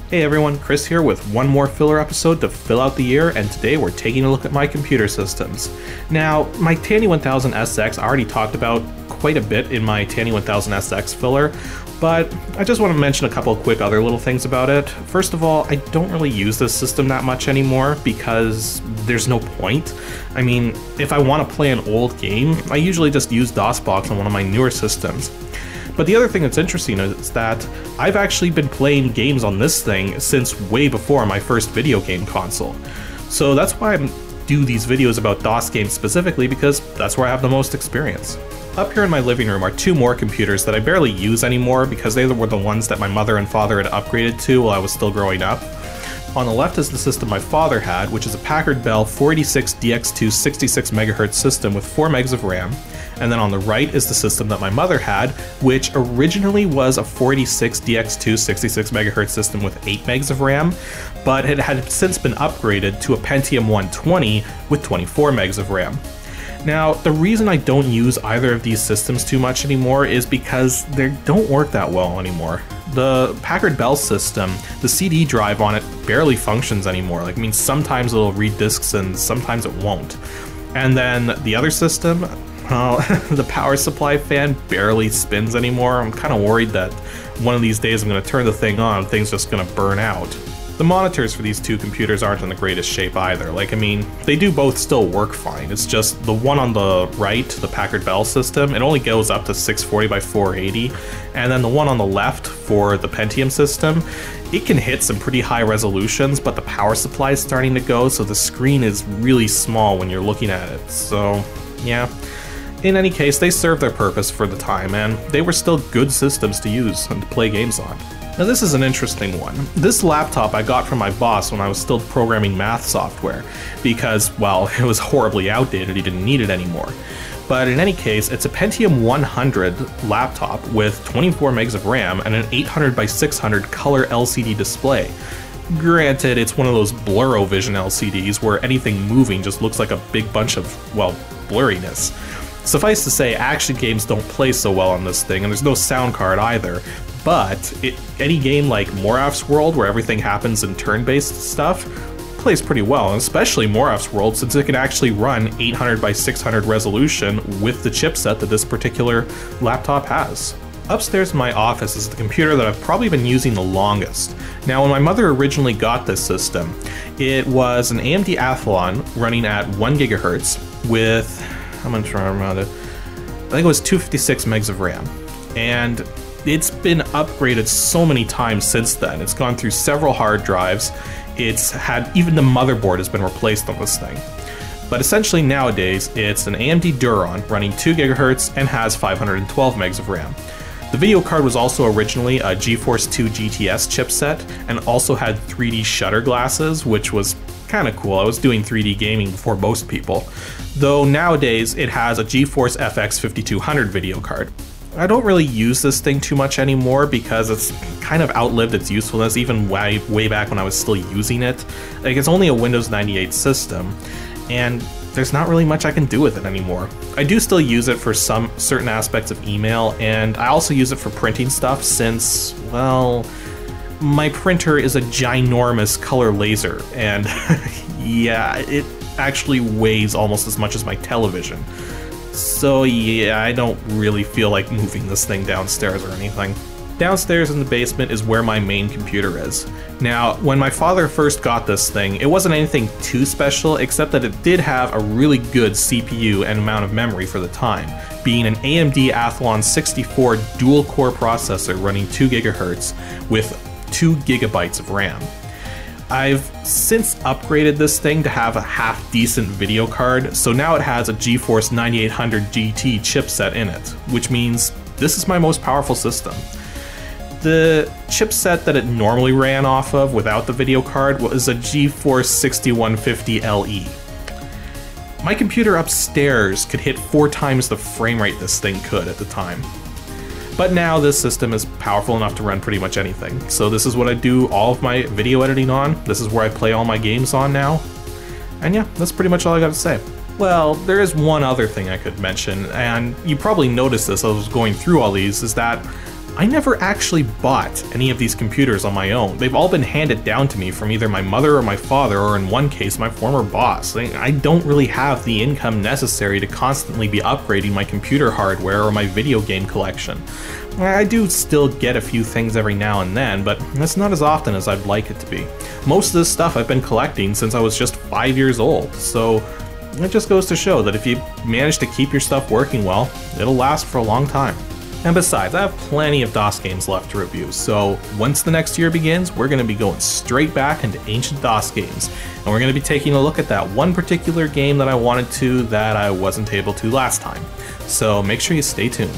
Hey everyone, Chris here with one more filler episode to fill out the year, and today we're taking a look at my computer systems. Now, my Tandy 1000SX I already talked about quite a bit in my Tandy 1000SX filler, but I just want to mention a couple of quick other little things about it. First of all, I don't really use this system that much anymore because there's no point. I mean, if I want to play an old game, I usually just use DOSBox on one of my newer systems. But the other thing that's interesting is that I've actually been playing games on this thing since way before my first video game console. So that's why I do these videos about DOS games specifically, because that's where I have the most experience. Up here in my living room are two more computers that I barely use anymore because they were the ones that my mother and father had upgraded to while I was still growing up. On the left is the system my father had, which is a Packard Bell 486DX2 66MHz system with 4 megs of RAM. And then on the right is the system that my mother had, which originally was a 486DX2 66MHz system with 8 megs of RAM, but it had since been upgraded to a Pentium 120 with 24 megs of RAM. Now, the reason I don't use either of these systems too much anymore is because they don't work that well anymore. The Packard Bell system, the CD drive on it barely functions anymore. Like, I mean, sometimes it'll read discs and sometimes it won't. And then the other system, well, the power supply fan barely spins anymore. I'm kind of worried that one of these days I'm going to turn the thing on and thing's just going to burn out. The monitors for these two computers aren't in the greatest shape either. Like, I mean, they do both still work fine. It's just the one on the right, the Packard Bell system, it only goes up to 640 by 480. And then the one on the left for the Pentium system, it can hit some pretty high resolutions, but the power supply is starting to go, so the screen is really small when you're looking at it. So, yeah. In any case, they served their purpose for the time, and they were still good systems to use and to play games on. Now this is an interesting one. This laptop I got from my boss when I was still programming math software, because, well, it was horribly outdated, he didn't need it anymore. But in any case, it's a Pentium 100 laptop with 24 megs of RAM and an 800 by 600 color LCD display. Granted, it's one of those blur-o-vision LCDs where anything moving just looks like a big bunch of, well, blurriness. Suffice to say, action games don't play so well on this thing, and there's no sound card either. But any game like Moraf's World, where everything happens in turn-based stuff, plays pretty well, and especially Moraf's World, since it can actually run 800 by 600 resolution with the chipset that this particular laptop has. Upstairs in my office is the computer that I've probably been using the longest. Now, when my mother originally got this system, it was an AMD Athlon running at 1 GHz with, I'm gonna try to remember it, I think it was 256 megs of RAM. And it's been upgraded so many times since then. It's gone through several hard drives. It's had, even the motherboard has been replaced on this thing. But essentially nowadays, it's an AMD Duron running 2 GHz and has 512 megs of RAM. The video card was also originally a GeForce GTX chipset and also had 3D shutter glasses, which was kind of cool. I was doing 3D gaming before most people. Though nowadays it has a GeForce FX-8350 video card. I don't really use this thing too much anymore because it's kind of outlived its usefulness, even way back when I was still using it. Like, it's only a Windows 98 system, and there's not really much I can do with it anymore. I do still use it for some certain aspects of email, and I also use it for printing stuff since, well, my printer is a ginormous color laser, and yeah, it actually weighs almost as much as my television. So yeah, I don't really feel like moving this thing downstairs or anything. Downstairs in the basement is where my main computer is. Now, when my father first got this thing, it wasn't anything too special, except that it did have a really good CPU and amount of memory for the time, being an AMD Athlon 64 dual-core processor running 2 GHz with 2 GB of RAM. I've since upgraded this thing to have a half-decent video card, so now it has a GeForce 9800 GT chipset in it, which means this is my most powerful system. The chipset that it normally ran off of without the video card was a GeForce 6150 LE. My computer upstairs could hit 4 times the frame rate this thing could at the time. But now this system is powerful enough to run pretty much anything. So this is what I do all of my video editing on. This is where I play all my games on now. And yeah, that's pretty much all I got to say. Well, there is one other thing I could mention, and you probably noticed this as I was going through all these, is that I never actually bought any of these computers on my own. They've all been handed down to me from either my mother or my father, or in one case, my former boss. I don't really have the income necessary to constantly be upgrading my computer hardware or my video game collection. I do still get a few things every now and then, but it's not as often as I'd like it to be. Most of this stuff I've been collecting since I was just 5 years old, so it just goes to show that if you manage to keep your stuff working well, it'll last for a long time. And besides, I have plenty of DOS games left to review, so once the next year begins, we're going to be going straight back into ancient DOS games, and we're going to be taking a look at that one particular game that I wanted to that I wasn't able to last time. So make sure you stay tuned.